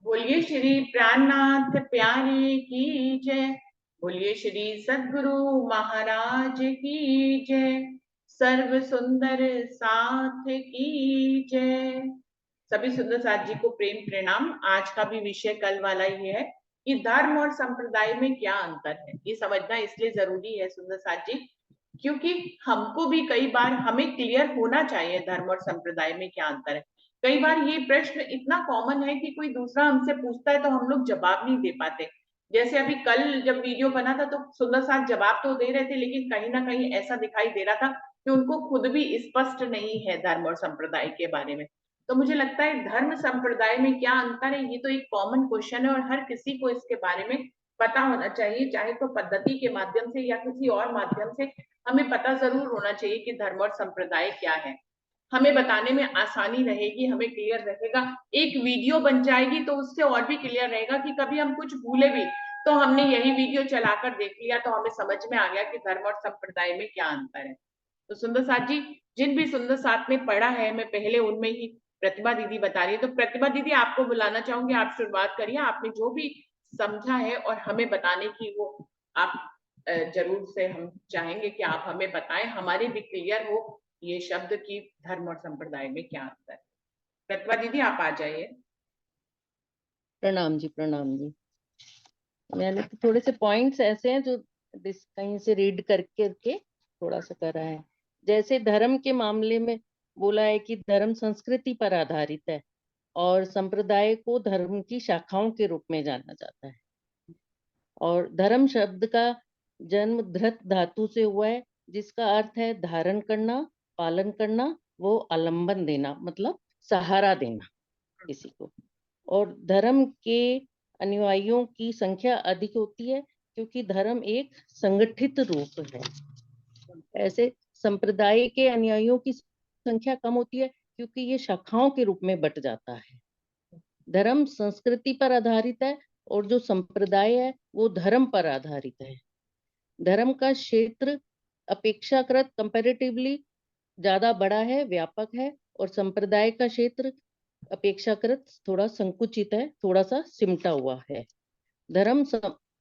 बोलिए श्री प्राणनाथ प्यारे की जय। बोलिए श्री सद्गुरु महाराज की जय। सर्व सुंदर साथ की जय। सभी सुंदर साथ जी को प्रेम प्रणाम। आज का भी विषय कल वाला ही है कि धर्म और संप्रदाय में क्या अंतर है। ये समझना इसलिए जरूरी है सुंदर साथ जी, क्योंकि हमको भी कई बार हमें क्लियर होना चाहिए धर्म और संप्रदाय में क्या अंतर है। कई बार ये प्रश्न इतना कॉमन है कि कोई दूसरा हमसे पूछता है तो हम लोग जवाब नहीं दे पाते। जैसे अभी कल जब वीडियो बना था तो सुंदर साथ जवाब तो दे रहे थे, लेकिन कहीं ना कहीं ऐसा दिखाई दे रहा था कि उनको खुद भी स्पष्ट नहीं है धर्म और संप्रदाय के बारे में। तो मुझे लगता है धर्म संप्रदाय में क्या अंतर है, ये तो एक कॉमन क्वेश्चन है और हर किसी को इसके बारे में पता होना चाहिए, चाहे तो पद्धति के माध्यम से या किसी और माध्यम से। हमें पता जरूर होना चाहिए कि धर्म और संप्रदाय क्या है। हमें बताने में आसानी रहेगी, हमें क्लियर रहेगा। एक वीडियो बन जाएगी तो उससे और भी क्लियर रहेगा कि कभी हम कुछ भूले भी तो हमने यही वीडियो चलाकर देख लिया तो हमें समझ में आ गया कि धर्म और संप्रदाय में क्या अंतर है। तो सुंदर साथ जी, जिन भी सुंदर साथ में पढ़ा है, मैं पहले उनमें ही प्रतिभा दीदी बता रही है, तो प्रतिभा दीदी आपको बुलाना चाहूंगी, आप शुरुआत करिए। आपने जो भी समझा है और हमें बताने की वो आप जरूर से हम चाहेंगे कि आप हमें बताएं, हमारे भी क्लियर हो ये शब्द की धर्म और संप्रदाय में क्या अंतर है। प्रतिभा दीदी आप आ जाइए। प्रणाम जी, प्रणाम जी। मैंने तो थोड़े से पॉइंट्स ऐसे हैं जो कहीं से रीड करके थोड़ा सा करा है। जैसे धर्म के मामले में बोला है कि धर्म संस्कृति पर आधारित है और संप्रदाय को धर्म की शाखाओं के रूप में जाना जाता है। और धर्म शब्द का जन्म धृत धातु से हुआ है, जिसका अर्थ है धारण करना, पालन करना, वो आलंबन देना, मतलब सहारा देना किसी को। और धर्म के अनुयायियों की संख्या अधिक होती है क्योंकि धर्म एक संगठित रूप है। ऐसे संप्रदाय के अनुयायियों की संख्या कम होती है क्योंकि ये शाखाओं के रूप में बट जाता है। धर्म संस्कृति पर आधारित है और जो संप्रदाय है वो धर्म पर आधारित है। धर्म का क्षेत्र अपेक्षाकृत कंपैरेटिवली ज्यादा बड़ा है, व्यापक है, और संप्रदाय का क्षेत्र अपेक्षाकृत थोड़ा संकुचित है, थोड़ा सा सिमटा हुआ है। धर्म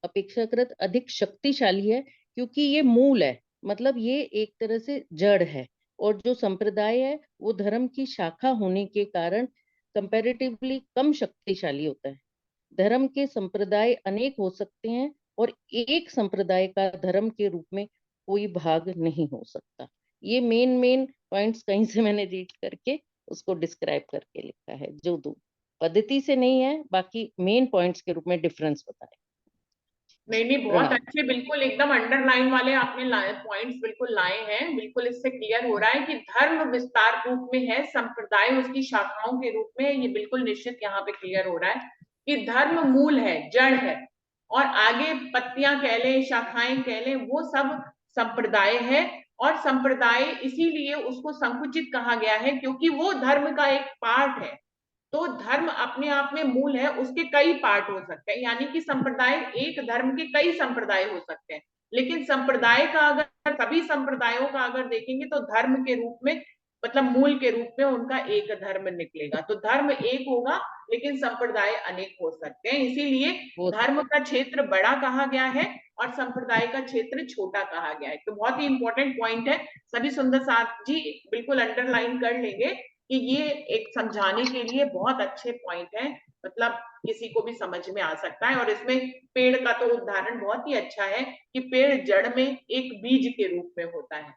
अपेक्षाकृत अधिक शक्तिशाली है क्योंकि ये मूल है, मतलब ये एक तरह से जड़ है। और जो संप्रदाय है वो धर्म की शाखा होने के कारण कंपैरेटिवली कम शक्तिशाली होता है। धर्म के संप्रदाय अनेक हो सकते हैं और एक संप्रदाय का धर्म के रूप में कोई भाग नहीं हो सकता। ये मेन मेन पॉइंट्स कहीं से मैंने रीड करके उसको डिस्क्राइब करके लिखा है, जो दो पद्धति से नहीं है, बाकी मेन पॉइंट्स के रूप में डिफरेंस बताए। नहीं नहीं, बहुत प्रणाम। अच्छे, बिल्कुल एकदम अंडरलाइन वाले आपने पॉइंट्स बिल्कुल लाए हैं। बिल्कुल इससे क्लियर हो रहा है कि धर्म विस्तार रूप में है, संप्रदाय उसकी शाखाओं के रूप में है। ये बिल्कुल निश्चित यहाँ पे क्लियर हो रहा है कि धर्म मूल है, जड़ है, और आगे पत्तियां कह लें, शाखाएं कह लें, वो सब संप्रदाय है। और संप्रदाय इसीलिए उसको संकुचित कहा गया है क्योंकि वो धर्म का एक पार्ट है। तो धर्म अपने आप में मूल है, उसके कई पार्ट हो सकते हैं, यानी कि संप्रदाय एक धर्म के कई संप्रदाय हो सकते हैं। लेकिन संप्रदाय का अगर सभी संप्रदायों का अगर देखेंगे तो धर्म के रूप में, मतलब मूल के रूप में उनका एक धर्म निकलेगा। तो धर्म एक होगा लेकिन संप्रदाय अनेक हो सकते हैं, इसीलिए वो धर्म का क्षेत्र बड़ा कहा गया है और संप्रदाय का क्षेत्र छोटा कहा गया है। तो बहुत ही इंपॉर्टेंट पॉइंट है, सभी सुंदर साथ जी बिल्कुल अंडरलाइन कर लेंगे कि ये एक समझाने के लिए बहुत अच्छे पॉइंट है, मतलब किसी को भी समझ में आ सकता है। और इसमें पेड़ का तो उदाहरण बहुत ही अच्छा है कि पेड़ जड़ में एक बीज के रूप में होता है,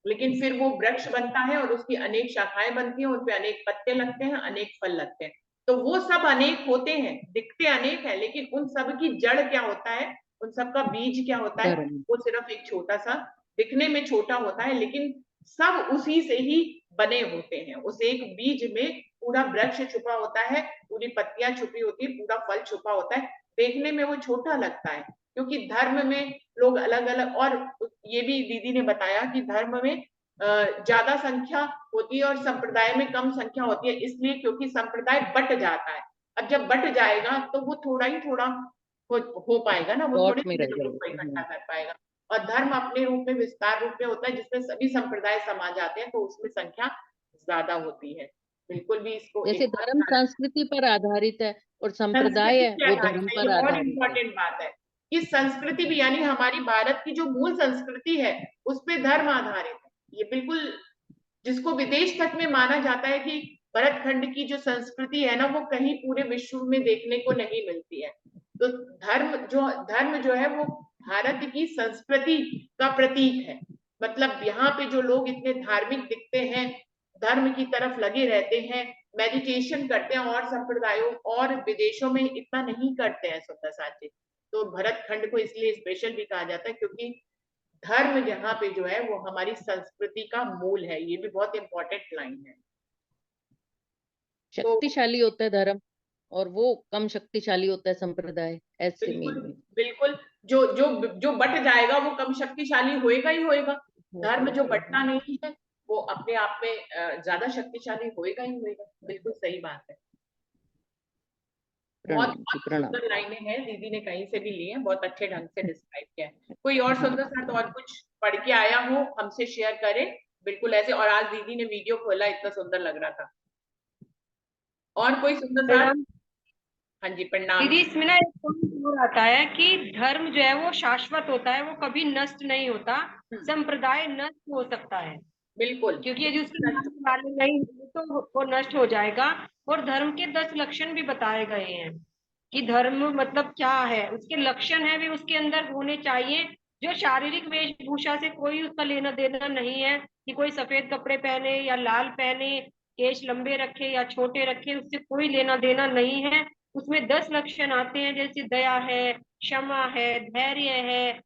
लेकिन फिर वो वृक्ष बनता है और उसकी अनेक शाखाएं बनती हैं, उनपे अनेक पत्ते लगते हैं, अनेक फल लगते हैं। तो वो सब अनेक होते हैं, दिखते अनेक है, लेकिन उन सब की जड़ क्या होता है, उन सब का बीज क्या होता है, धर्म। वो सिर्फ एक छोटा सा, दिखने में छोटा होता है लेकिन सब उसी से ही बने होते हैं। उस एक बीज में पूरा वृक्ष छुपा होता है, पूरी पत्तियां छुपी होती है, पूरा फल छुपा होता है। देखने में वो छोटा लगता है क्योंकि धर्म में लोग अलग अलग, और ये भी दीदी ने बताया कि धर्म में ज्यादा संख्या होती है और संप्रदाय में कम संख्या होती है, इसलिए क्योंकि संप्रदाय बट जाता है। अब जब बट जाएगा तो वो थोड़ा ही थोड़ा हो पाएगा ना, वो थोड़े डॉट में से रह लोगों को जाएगा। इकट्ठा कर पाएगा। और धर्म अपने रूप में विस्तार रूप में होता है जिसमें सभी संप्रदाय समा जाते हैं, तो उसमें संख्या ज्यादा होती है। बिल्कुल भी इसको जैसे एक और धर्म संस्कृति पर आधारित है और संप्रदाय संस्कृति है पे वो आधारित धर्म है, पर ये बहुत आधारित है। इंपॉर्टेंट बात है कि संस्कृति भी, यानी हमारी भारत की जो मूल संस्कृति है उस पे धर्म आधारित है। ये बिल्कुल, जिसको विदेश तक में माना जाता है कि भरतखंड की जो संस्कृति है ना वो कहीं पूरे विश्व में देखने को नहीं मिलती है। तो धर्म जो है वो भारत की संस्कृति का प्रतीक है। मतलब यहाँ पे जो लोग इतने धार्मिक दिखते हैं, धर्म की तरफ लगे रहते हैं, मेडिटेशन करते हैं, और संप्रदायों और विदेशों में इतना नहीं करते हैं सुंदर साथ जी। तो भरतखंड को इसलिए स्पेशल भी कहा जाता है क्योंकि धर्म यहाँ पे जो है वो हमारी संस्कृति का मूल है। ये भी बहुत इंपॉर्टेंट लाइन है। तो शक्तिशाली होता है धर्म और वो कम शक्तिशाली होता है संप्रदाय, ऐसे बिल्कुल, मीन में। बिल्कुल, जो जो जो बट जाएगा वो कम शक्तिशाली होएगा ही होएगा। धर्म जो बटता नहीं है वो अपने आप में ज्यादा शक्तिशाली होएगा ही होएगा। बिल्कुल सही बात है। बहुत प्रणाम जी, बहुत प्रणाम। सुंदर लाइनें हैं, दीदी ने कहीं से भी ली हैं, बहुत अच्छे ढंग से डिस्क्राइब किया है। कोई और हाँ, सुंदर साथ और कुछ पढ़ के आया हो हमसे शेयर करे, बिल्कुल ऐसे। और आज दीदी ने वीडियो खोला, इतना सुंदर लग रहा था। और कोई सुंदर साथ? प्रणाम हाँ जी, प्रणाम दीदी। जी। इसमें ना एक पॉइंट और आता है कि धर्म जो है वो शाश्वत होता है, वो कभी नष्ट नहीं होता। संप्रदाय नष्ट हो सकता है, बिल्कुल, क्योंकि यदि उसके नाम वाले नहीं हुए तो वो नष्ट हो जाएगा। और धर्म के 10 लक्षण भी बताए गए हैं कि धर्म मतलब क्या है, उसके लक्षण है भी उसके अंदर होने चाहिए। जो शारीरिक वेशभूषा से कोई उसका लेना देना नहीं है कि कोई सफेद कपड़े पहने या लाल पहने, केश लंबे रखे या छोटे रखे, उससे कोई लेना देना नहीं है। उसमें 10 लक्षण आते हैं, जैसे दया है, क्षमा है, धैर्य है,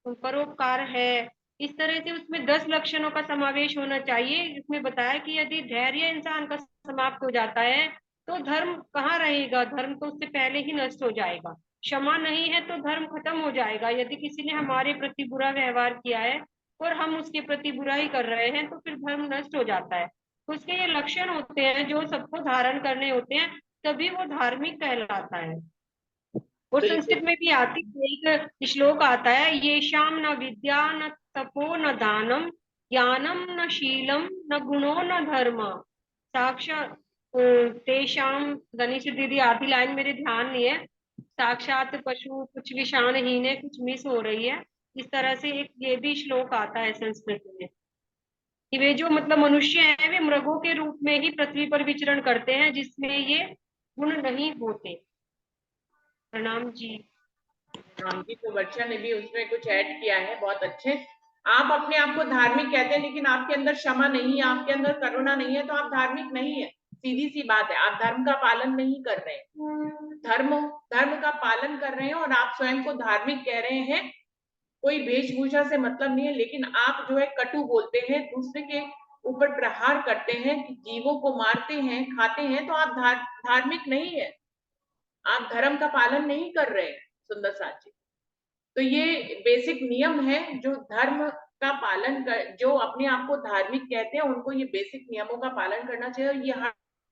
परोपकार है। इस तरह से उसमें 10 लक्षणों का समावेश होना चाहिए। इसमें बताया कि यदि धैर्य इंसान का समाप्त हो जाता है तो धर्म कहाँ रहेगा, धर्म तो उससे पहले ही नष्ट हो जाएगा। क्षमा नहीं है तो धर्म खत्म हो जाएगा। यदि किसी ने हमारे प्रति बुरा व्यवहार किया है और हम उसके प्रति बुरा ही कर रहे हैं तो फिर धर्म नष्ट हो जाता है। तो उसके ये लक्षण होते हैं जो सबको धारण करने होते हैं, तभी वो धार्मिक कहलाता है। और बिल्कुल। संस्कृत में भी आती है, एक श्लोक आता है, ये शाम न विद्या न तपो न दानम ज्ञानम न शीलम न गुणो न धर्म साक्षात तेषाम। गणेश दीदी आधी लाइन मेरे ध्यान नहीं है। साक्षात पशु, कुछ विषाणहीन है, कुछ मिस हो रही है। इस तरह से एक ये भी श्लोक आता है संस्कृत में कि वे जो मतलब मनुष्य हैं वे मृगों के रूप में ही पृथ्वी पर विचरण करते हैं, जिसमें ये गुण नहीं होते। प्रणाम जी। हाँ जी, तो वर्षा ने भी उसमें कुछ ऐड किया है, बहुत अच्छे। आप अपने आप को धार्मिक कहते हैं लेकिन आपके अंदर क्षमा नहीं है, आपके अंदर करुणा नहीं है, तो आप धार्मिक नहीं है। सीधी सी बात है, आप धर्म का पालन नहीं कर रहे हैं। धर्म धर्म का पालन कर रहे हैं और आप स्वयं को धार्मिक कह रहे हैं। कोई वेशभूषा से मतलब नहीं है, लेकिन आप जो है कटु बोलते हैं, दूसरे के ऊपर प्रहार करते हैं, जीवों को मारते हैं, खाते हैं, तो आप धार्मिक नहीं है। आप धर्म का पालन नहीं कर रहे हैं सुंदर साथी। तो ये बेसिक नियम है जो धर्म का पालन कर, जो अपने आप को धार्मिक कहते हैं उनको ये बेसिक नियमों का पालन करना चाहिए। और ये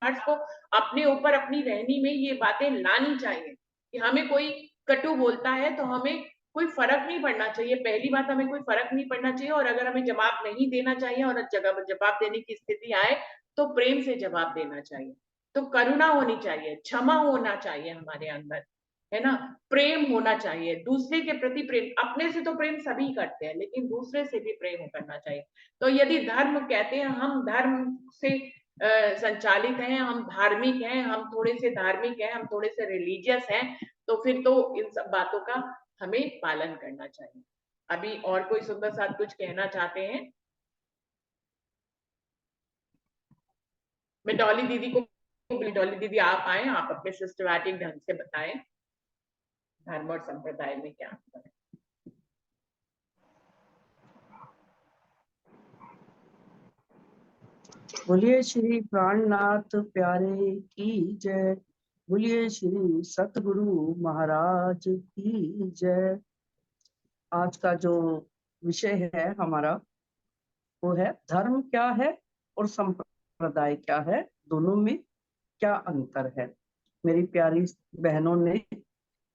हर को अपने ऊपर अपनी रहनी में ये बातें लानी चाहिए कि हमें कोई कटु बोलता है तो हमें कोई फर्क नहीं पड़ना चाहिए। पहली बात, हमें कोई फर्क नहीं पड़ना चाहिए, और अगर हमें जवाब नहीं देना चाहिए और जवाब देने की स्थिति आए तो प्रेम से जवाब देना चाहिए। तो करुणा होनी चाहिए, क्षमा होना चाहिए हमारे अंदर, है ना। प्रेम होना चाहिए, दूसरे के प्रति प्रेम। अपने से तो प्रेम सभी करते हैं लेकिन दूसरे से भी प्रेम करना चाहिए। तो यदि धर्म कहते हैं, हम धर्म से संचालित हैं, हम धार्मिक हैं, हम थोड़े से धार्मिक हैं, हम थोड़े से रिलीजियस हैं, तो फिर तो इन सब बातों का हमें पालन करना चाहिए। अभी और कोई सुंदर साथ कुछ कहना चाहते हैं? मैं डॉली दीदी को, डॉली दीदी आप आए, आप अपने सिस्टमैटिक ढंग से बताएं धर्म और संप्रदाय में क्या अंतर है। बोलिए श्री प्राणनाथ प्यारे की जय। बोलिए श्री सतगुरु महाराज की जय। आज का जो विषय है हमारा वो है धर्म क्या है और संप्रदाय क्या है, दोनों में क्या अंतर है। मेरी प्यारी बहनों ने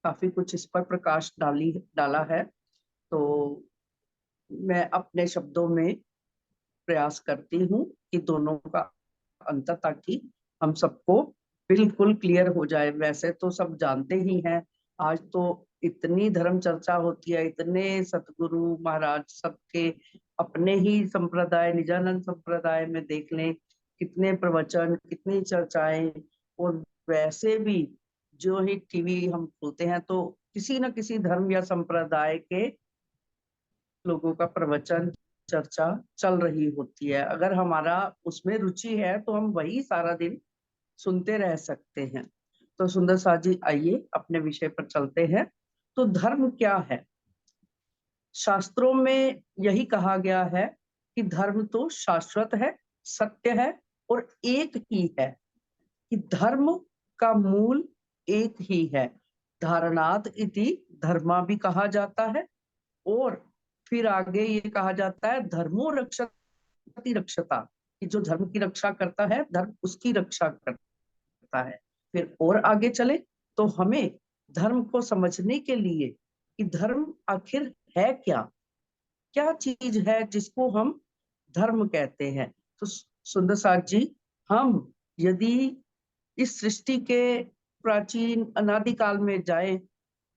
काफी कुछ इस पर प्रकाश डाला है, तो मैं अपने शब्दों में प्रयास करती हूँ कि दोनों का अंतर, ताकि हम सबको बिल्कुल क्लियर हो जाए। वैसे तो सब जानते ही हैं, आज तो इतनी धर्म चर्चा होती है, इतने सतगुरु महाराज सबके अपने ही संप्रदाय निजानंद संप्रदाय में देख लें कितने प्रवचन, कितनी चर्चाएं। और वैसे भी जो ही टीवी हम खोलते हैं तो किसी न किसी धर्म या संप्रदाय के लोगों का प्रवचन चर्चा चल रही होती है। अगर हमारा उसमें रुचि है तो हम वही सारा दिन सुनते रह सकते हैं। तो सुंदर साथ जी, आइए अपने विषय पर चलते हैं। तो धर्म क्या है? शास्त्रों में यही कहा गया है कि धर्म तो शाश्वत है, सत्य है और एक ही है। कि धर्म का मूल एक ही है। धारणात इति धर्मा भी कहा जाता है। और फिर आगे ये कहा जाता है धर्मो रक्षति रक्षता, कि जो धर्म की रक्षा करता है धर्म उसकी रक्षा करता है। फिर और आगे चले तो हमें धर्म को समझने के लिए कि धर्म आखिर है क्या, क्या चीज है जिसको हम धर्म कहते हैं। तो सुंदर साथ जी, हम यदि इस सृष्टि के प्राचीन अनादिकाल में जाए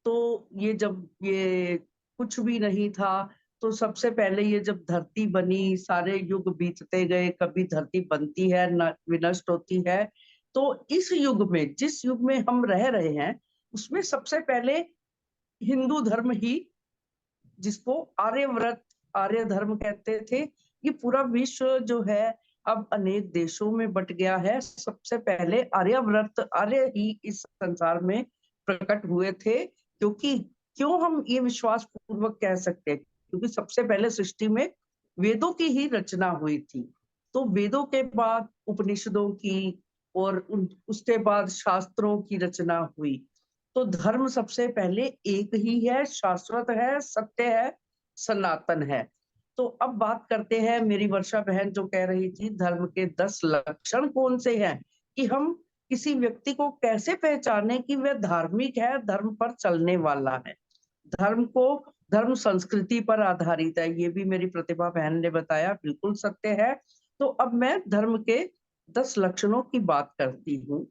तो ये जब ये कुछ भी नहीं था, तो सबसे पहले ये जब धरती बनी, सारे युग बीतते गए, कभी धरती बनती है न विनष्ट होती है। तो इस युग में, जिस युग में हम रह रहे हैं, उसमें सबसे पहले हिंदू धर्म ही, जिसको आर्यव्रत आर्य धर्म कहते थे, ये पूरा विश्व जो है अब अनेक देशों में बट गया है। सबसे पहले आर्यव्रत आर्य ही इस संसार में प्रकट हुए थे। क्योंकि क्यों हम ये विश्वास पूर्वक कह सकते हैं? क्योंकि सबसे पहले सृष्टि में वेदों की ही रचना हुई थी। तो वेदों के बाद उपनिषदों की और उसके बाद शास्त्रों की रचना हुई। तो धर्म सबसे पहले एक ही है, शाश्वत है, सत्य है, सनातन है। तो अब बात करते हैं, मेरी वर्षा बहन जो कह रही थी धर्म के 10 लक्षण कौन से हैं, कि हम किसी व्यक्ति को कैसे पहचाने कि वह धार्मिक है, धर्म पर चलने वाला है। धर्म संस्कृति पर आधारित है, ये भी मेरी प्रतिभा बहन ने बताया, बिल्कुल सत्य है। तो अब मैं धर्म के 10 लक्षणों की बात करती हूँ।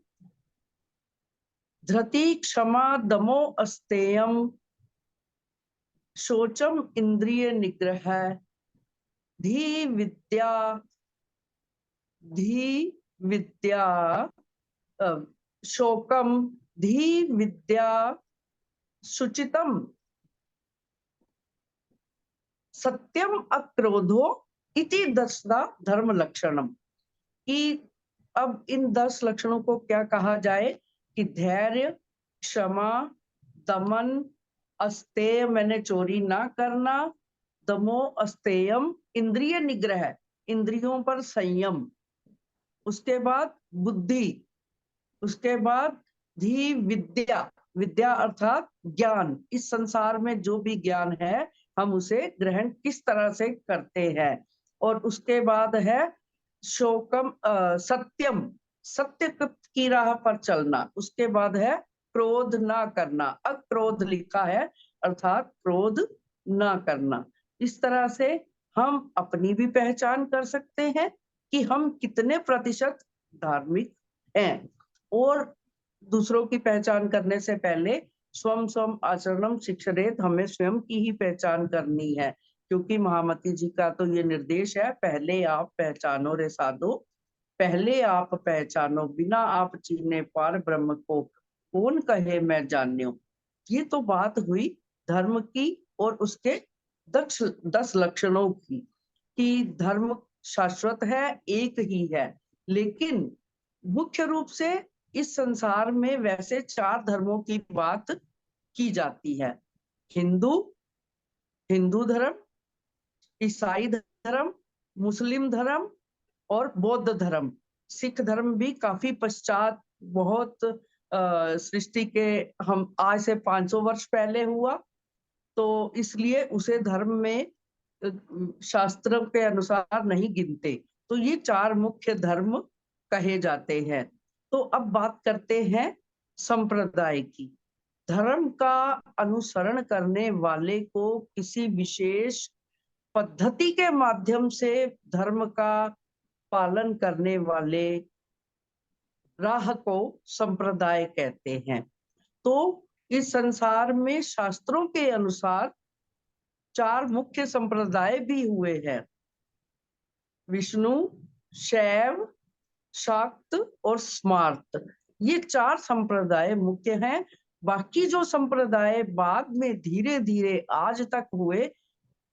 धृति क्षमा दमो अस्तेयम, शोचम इंद्रिय निग्रह, धी विद्या शोकम, धी विद्या शुचितम, सत्यम अक्रोधो इति 10 धर्म लक्षणम। कि अब इन 10 लक्षणों को क्या कहा जाए कि धैर्य, क्षमा, दमन, अस्तेय मैंने चोरी ना करना, दमो अस्तेयम इंद्रिय निग्रह इंद्रियों पर संयम, उसके बाद बुद्धि, उसके बाद धी विद्या विद्या अर्थात ज्ञान, इस संसार में जो भी ज्ञान है हम उसे ग्रहण किस तरह से करते हैं। और उसके बाद है शोकम सत्यम, सत्य की राह पर चलना। उसके बाद है क्रोध ना करना, अक्रोध लिखा है अर्थात क्रोध ना करना। इस तरह से हम अपनी भी पहचान कर सकते हैं कि हम कितने प्रतिशत धार्मिक हैं। और दूसरों की पहचान करने से पहले स्वम स्वम आचरणम शिक्षरेत, हमें स्वयं की ही पहचान करनी है। क्योंकि महामती जी का तो ये निर्देश है, पहले आप पहचानो रे साधो, पहले आप पहचानो, बिना आप चीने पार ब्रह्म को कौन कहे मैं जान्यो। ये तो बात हुई धर्म की और उसके 10 लक्षणों की, कि धर्म शाश्वत है, एक ही है। लेकिन मुख्य रूप से इस संसार में वैसे 4 धर्मों की बात की जाती है। हिंदू धर्म, ईसाई धर्म, मुस्लिम धर्म और बौद्ध धर्म। सिख धर्म भी काफी पश्चात, बहुत सृष्टि के हम आज से 500 वर्ष पहले हुआ, तो इसलिए उसे धर्म में शास्त्रों के अनुसार नहीं गिनते। तो ये 4 मुख्य धर्म कहे जाते हैं। तो अब बात करते हैं संप्रदाय की। धर्म का अनुसरण करने वाले को किसी विशेष पद्धति के माध्यम से धर्म का पालन करने वाले राह को संप्रदाय कहते हैं। तो इस संसार में शास्त्रों के अनुसार 4 मुख्य संप्रदाय भी हुए हैं, विष्णु, शैव, शाक्त और स्मार्त। ये 4 संप्रदाय मुख्य हैं। बाकी जो संप्रदाय बाद में धीरे धीरे आज तक हुए,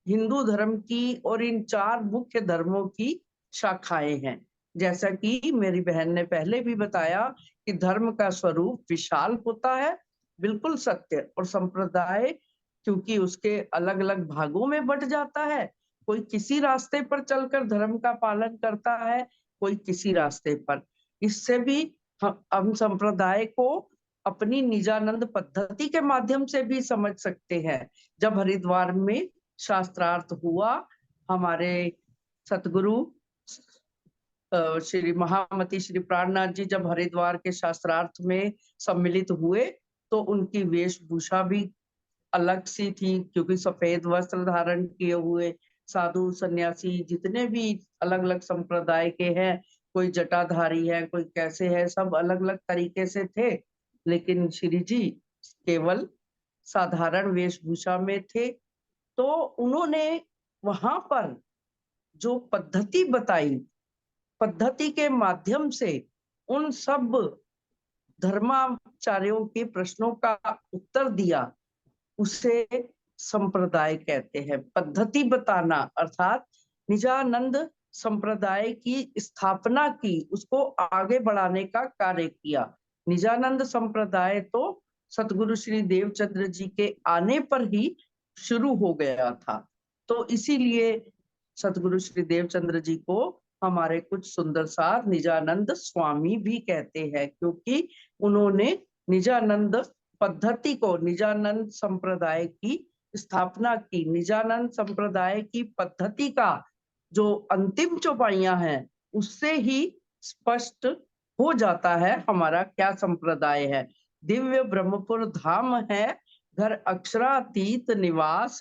हिंदू धर्म की और इन 4 मुख्य धर्मों की शाखाएं हैं। जैसा कि मेरी बहन ने पहले भी बताया कि धर्म का स्वरूप विशाल होता है, बिल्कुल सत्य। और संप्रदाय क्योंकि उसके अलग अलग भागों में बंट जाता है, कोई किसी रास्ते पर चलकर धर्म का पालन करता है, कोई किसी रास्ते पर। इससे भी हम संप्रदाय को अपनी निजानंद पद्धति के माध्यम से भी समझ सकते हैं। जब हरिद्वार में शास्त्रार्थ हुआ, हमारे सतगुरु श्री महामती श्री प्राणनाथ जी जब हरिद्वार के शास्त्रार्थ में सम्मिलित हुए, तो उनकी वेशभूषा भी अलग सी थी, क्योंकि सफेद वस्त्र धारण किए हुए साधु सन्यासी जितने भी अलग अलग संप्रदाय के हैं, कोई जटाधारी है, कोई कैसे है, सब अलग अलग तरीके से थे। लेकिन श्री जी केवल साधारण वेशभूषा में थे। तो उन्होंने वहां पर जो पद्धति बताई, पद्धति के माध्यम से उन सब धर्माचार्यों के प्रश्नों का उत्तर दिया, उसे संप्रदाय कहते हैं। पद्धति बताना अर्थात निजानंद संप्रदाय की स्थापना की, उसको आगे बढ़ाने का कार्य किया। निजानंद संप्रदाय तो सतगुरु श्री देवचंद्र जी के आने पर ही शुरू हो गया था। तो इसीलिए सतगुरु श्री देवचंद्र जी को हमारे कुछ सुंदर सार निजानंद स्वामी भी कहते हैं, क्योंकि उन्होंने निजानंद पद्धति को, निजानंद संप्रदाय की स्थापना की। निजानंद संप्रदाय की पद्धति का जो अंतिम चौपाइयां हैं, उससे ही स्पष्ट हो जाता है हमारा क्या संप्रदाय है। दिव्य ब्रह्मपुर धाम है, घर अक्षरातीत निवास,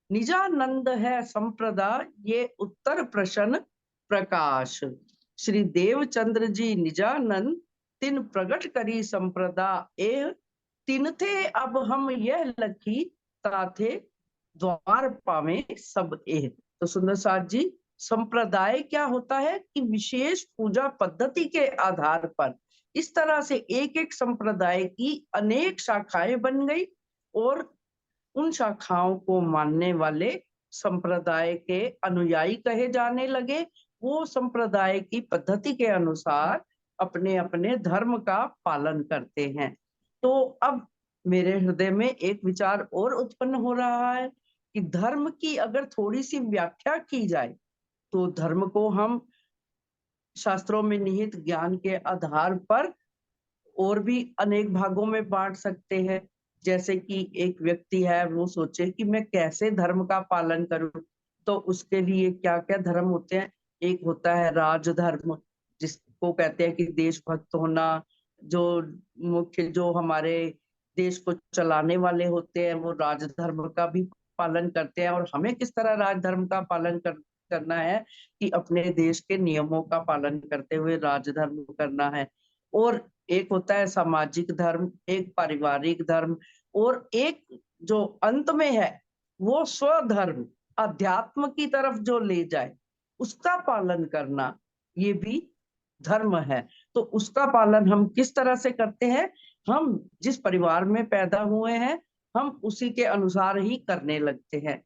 निजानंद है संप्रदाय, ये उत्तर प्रश्न प्रकाश। श्री देवचंद्र जी निजानंद तिन प्रगट करी संप्रदा एह, तिन थे अब हम यह लखी, ताथे द्वार पावे सब एह। तो सुंदर साथ जी, संप्रदाय क्या होता है कि विशेष पूजा पद्धति के आधार पर इस तरह से एक एक संप्रदाय की अनेक शाखाएं बन गई, और उन शाखाओं को मानने वाले संप्रदाय के अनुयायी कहे जाने लगे। वो संप्रदाय की पद्धति के अनुसार अपने अपने धर्म का पालन करते हैं। तो अब मेरे हृदय में एक विचार और उत्पन्न हो रहा है कि धर्म की अगर थोड़ी सी व्याख्या की जाए, तो धर्म को हम शास्त्रों में निहित ज्ञान के आधार पर और भी अनेक भागों में बांट सकते हैं। जैसे कि एक व्यक्ति है, वो सोचे कि मैं कैसे धर्म का पालन करूं, तो उसके लिए क्या क्या धर्म होते हैं। एक होता है राजधर्म, जिसको कहते हैं कि देशभक्त होना। जो मुख्य जो हमारे देश को चलाने वाले होते हैं, वो राजधर्म का भी पालन करते हैं। और हमें किस तरह राजधर्म का पालन करना है कि अपने देश के नियमों का पालन करते हुए राजधर्म करना है। और एक होता है सामाजिक धर्म, एक पारिवारिक धर्म, और एक जो अंत में है वो स्वधर्म, अध्यात्म की तरफ जो ले जाए, उसका पालन करना, ये भी धर्म है। तो उसका पालन हम किस तरह से करते हैं? हम जिस परिवार में पैदा हुए हैं, हम उसी के अनुसार ही करने लगते हैं।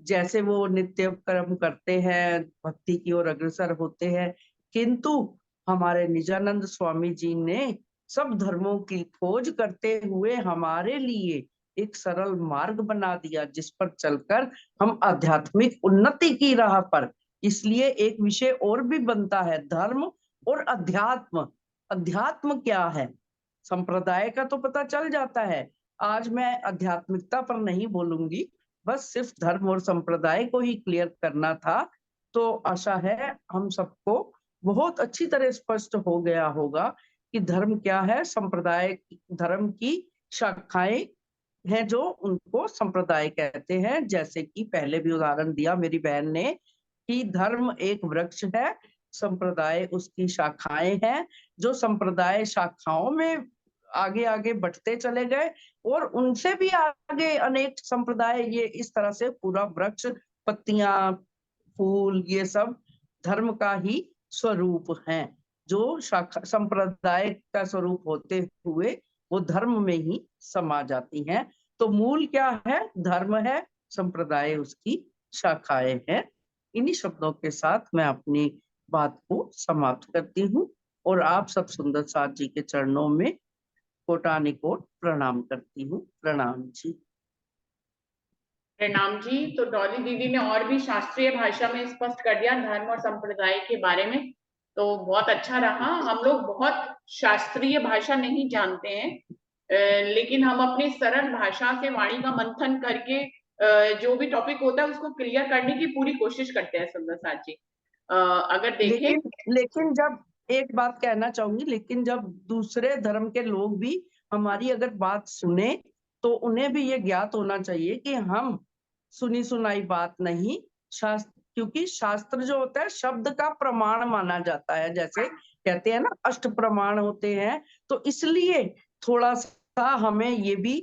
जैसे वो नित्य कर्म करते हैं, भक्ति की ओर अग्रसर होते हैं। किंतु हमारे निजानंद स्वामी जी ने सब धर्मों की खोज करते हुए हमारे लिए एक सरल मार्ग बना दिया, जिस पर चलकर हम आध्यात्मिक उन्नति की राह पर। इसलिए एक विषय और भी बनता है, धर्म और अध्यात्म। अध्यात्म क्या है? संप्रदाय का तो पता चल जाता है। आज मैं आध्यात्मिकता पर नहीं बोलूंगी, बस सिर्फ धर्म और संप्रदाय को ही क्लियर करना था। तो आशा है हम सबको बहुत अच्छी तरह स्पष्ट हो गया होगा कि धर्म क्या है। संप्रदाय धर्म की शाखाएं हैं जो उनको संप्रदाय कहते हैं। जैसे कि पहले भी उदाहरण दिया मेरी बहन ने कि धर्म एक वृक्ष है, संप्रदाय उसकी शाखाएं हैं, जो संप्रदाय शाखाओं में आगे आगे बढ़ते चले गए, और उनसे भी आगे अनेक संप्रदाय, ये इस तरह से पूरा वृक्ष, पत्तियां, फूल, ये सब धर्म का ही स्वरूप हैं, जो शाखा संप्रदाय का स्वरूप होते हुए वो धर्म में ही समा जाती हैं। तो मूल क्या है? धर्म है, संप्रदाय उसकी शाखाएं हैं। इन्हीं शब्दों के साथ मैं अपनी बात को समाप्त करती हूँ, और आप सब सुंदर साथ जी के चरणों में कोटानुकोट प्रणाम करती हूँ। प्रणाम जी। प्रणाम जी। तो डॉली दीदी ने और भी शास्त्रीय भाषा में स्पष्ट कर दिया धर्म और संप्रदाय के बारे में, तो बहुत अच्छा रहा। हम लोग बहुत शास्त्रीय भाषा नहीं जानते हैं, लेकिन हम अपनी सरल भाषा से वाणी का मंथन करके जो भी टॉपिक होता है उसको क्लियर करने की पूरी कोशिश करते हैं सुंदर साथ जी। अगर देखें, लेकिन जब एक बात कहना चाहूंगी, लेकिन जब दूसरे धर्म के लोग भी हमारी अगर बात सुने, तो उन्हें भी ये ज्ञात होना चाहिए कि हम सुनी सुनाई बात नहीं, शास्त्र, क्योंकि शास्त्र जो होता है शब्द का प्रमाण माना जाता है, जैसे कहते हैं ना अष्ट प्रमाण होते हैं, तो इसलिए थोड़ा सा हमें ये भी,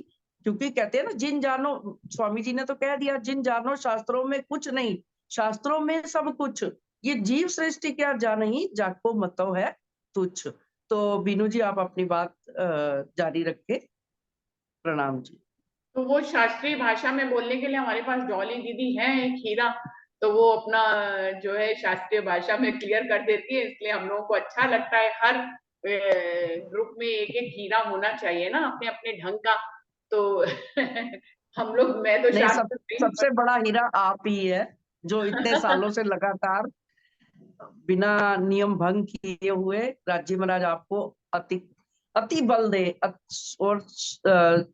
क्योंकि कहते हैं ना जिन जानो, स्वामी जी ने तो कह दिया, जिन जानो शास्त्रों में कुछ नहीं, शास्त्रों में सब कुछ, ये जीव सृष्टि क्या जानही, जाको मतो है तुच्छ। तो बीनू जी आप अपनी बात जारी रखें। प्रणाम जी। तो वो शास्त्रीय भाषा में बोलने के लिए हमारे पास डॉली दीदी है एक हीरा, तो वो अपना जो है शास्त्रीय भाषा में क्लियर कर देती है, इसलिए हम लोगों को अच्छा लगता है। हर ग्रुप में एक एक हीरा होना चाहिए ना अपने अपने ढंग का। तो हम लोग, मैं तो नहीं, शास्त्र नहीं सबसे बड़ा हीरा आप ही है, जो इतने सालों से लगातार बिना नियम भंग किए हुए राज्य महाराज आपको अति अति बल दे, और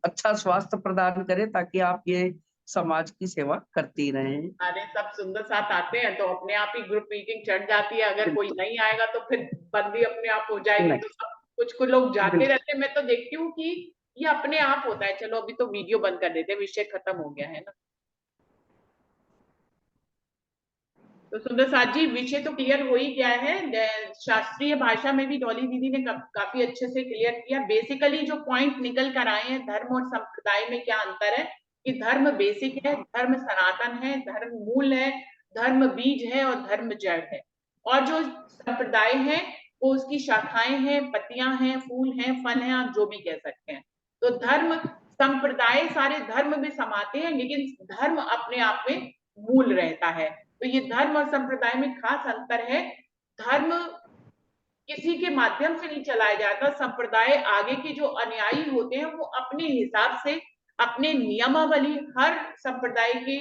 अच्छा स्वास्थ्य प्रदान करे, ताकि आप ये समाज की सेवा करती रहें। अरे सब सुंदर साथ आते हैं तो अपने आप ही ग्रुप मीटिंग चढ़ जाती है, अगर कोई नहीं आएगा तो फिर बंदी अपने आप हो जाएगी। नहीं, तो सब कुछ कुछ लोग जाते बिल्कुल। रहते हैं, मैं तो देखती हूँ कि ये अपने आप होता है। चलो अभी तो वीडियो बंद कर देते हैं, विषय खत्म हो गया है ना। तो सुंदर साथ जी, विषय तो क्लियर हो ही गया है। शास्त्रीय भाषा में भी डॉली दीदी ने काफी अच्छे से क्लियर किया। बेसिकली जो पॉइंट निकल कर आए हैं, धर्म और संप्रदाय में क्या अंतर है, कि धर्म बेसिक है, धर्म सनातन है, धर्म मूल है, धर्म बीज है और धर्म जड़ है। और जो संप्रदाय है वो उसकी शाखाएं हैं, पत्तियां हैं, फूल हैं, फल हैं, आप जो भी कह सकते हैं। तो धर्म संप्रदाय सारे धर्म में समाते हैं, लेकिन धर्म अपने आप में मूल रहता है। तो ये धर्म और संप्रदाय में खास अंतर है। धर्म किसी के माध्यम से नहीं चलाया जाता, संप्रदाय आगे के जो अनुयायी होते हैं वो अपने हिसाब से अपने नियमावली, हर संप्रदाय के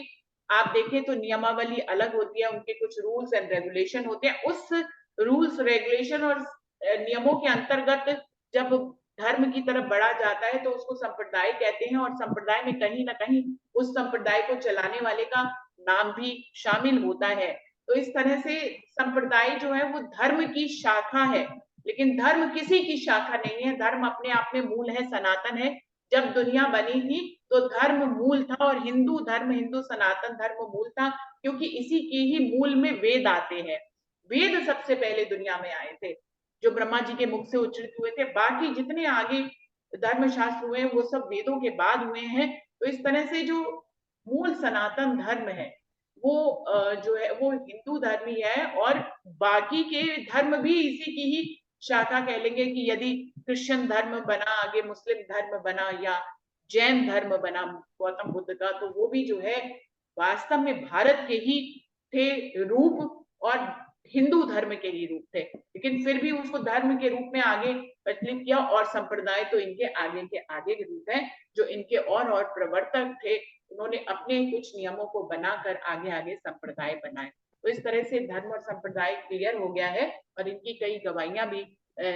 आप देखें तो नियमावली अलग होती है, उनके कुछ रूल्स एंड रेगुलेशन होते हैं। उस रूल्स रेगुलेशन और नियमों के अंतर्गत जब धर्म की तरफ बढ़ा जाता है तो उसको संप्रदाय कहते हैं, और संप्रदाय में कहीं ना कहीं उस संप्रदाय को चलाने वाले का नाम भी शामिल होता है। तो इस तरह से संप्रदाय जो है वो धर्म की शाखा है, लेकिन धर्म किसी की शाखा नहीं है। धर्म अपने आप में मूल है, सनातन है। जब दुनिया बनी थी तो धर्म मूल था, और हिंदू धर्म, हिंदू सनातन धर्म मूल था, क्योंकि इसी के ही मूल में वेद आते हैं। वेद सबसे पहले दुनिया में आए थे, जो ब्रह्मा जी के मुख से उच्चरित हुए थे। बाकी जितने आगे धर्मशास्त्र हुए वो सब वेदों के बाद हुए हैं। तो इस तरह से जो मूल सनातन धर्म है वो जो है वो हिंदू धर्म ही है, और बाकी के धर्म भी इसी की ही शाखा कह लेंगे। कि यदि क्रिश्चियन धर्म बना, आगे मुस्लिम धर्म बना, या जैन धर्म बना गौतम बुद्ध का, तो वो भी जो है वास्तव में भारत के ही थे रूप, और हिंदू धर्म के ही रूप थे, लेकिन फिर भी उसको धर्म के रूप में आगे प्रचलित किया। और संप्रदाय तो इनके आगे के आगे के रूप है, जो इनके और प्रवर्तक थे, उन्होंने अपने कुछ नियमों को बनाकर आगे आगे संप्रदाय बनाए। तो इस तरह से धर्म और संप्रदाय क्लियर हो गया है, और इनकी कई गवाहियां भी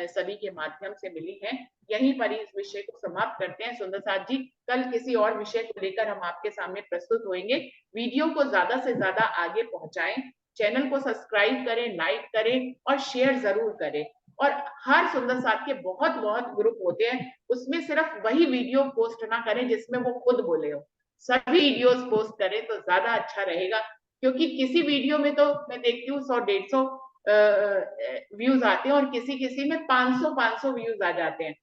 सभी के माध्यम से मिली हैं। यहीं पर इस विषय को समाप्त करते हैं सुंदर साथ जी। कल किसी और विषय को लेकर हम आपके सामने प्रस्तुत होंगे। वीडियो को ज्यादा से ज्यादा आगे पहुंचाएं, चैनल को सब्सक्राइब करें, लाइक करें और शेयर जरूर करें। और हर सुंदर साथ के बहुत बहुत ग्रुप होते हैं, उसमें सिर्फ वही वीडियो पोस्ट ना करें जिसमें वो खुद बोले हो, सभी वीडियोस पोस्ट करें तो ज्यादा अच्छा रहेगा। क्योंकि किसी वीडियो में तो मैं देखती हूँ 100-150 व्यूज आते हैं और किसी किसी में 500 व्यूज आ जाते हैं।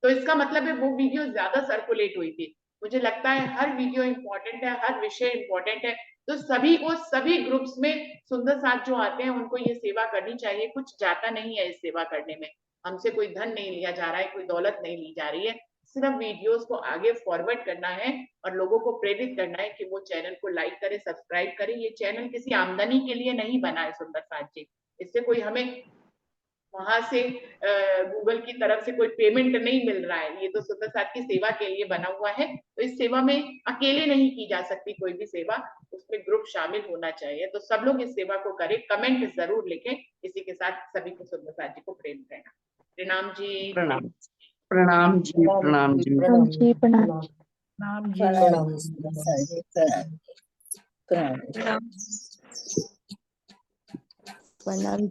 तो इसका मतलब है वो वीडियो ज्यादा सर्कुलेट हुई थी। मुझे लगता है हर वीडियो इंपॉर्टेंट है, हर विषय इंपॉर्टेंट है, तो सभी को सभी ग्रुप्स में सुंदर साथ जो आते हैं उनको ये सेवा करनी चाहिए। कुछ जाता नहीं है इस सेवा करने में, हमसे कोई धन नहीं लिया जा रहा है, कोई दौलत नहीं ली जा रही है, सिर्फ वीडियोस को आगे फॉरवर्ड करना है और लोगों को प्रेरित करना है कि वो चैनल को लाइक करें, सब्सक्राइब करें। ये चैनल किसी आमदनी के लिए नहीं बना है सुंदर साथ जी, इससे कोई हमें वहां से गूगल की तरफ से कोई पेमेंट नहीं मिल रहा है, ये तो सुंदर साथ की सेवा के लिए बना हुआ है। तो इस सेवा में अकेले नहीं की जा सकती कोई भी सेवा, उसमें ग्रुप शामिल होना चाहिए। तो सब लोग इस सेवा को करें, कमेंट जरूर लिखें, इसी के साथ सभी को सुंदर साथ जी को प्रेम करना। प्रणाम जी। प्रणाम। प्रणाम जी, प्रणाम जी, प्रणाम जी, प्रणाम। प्रणाम जी। प्रणाम जी, प्रणाम। प्रणाम। प्रणाम।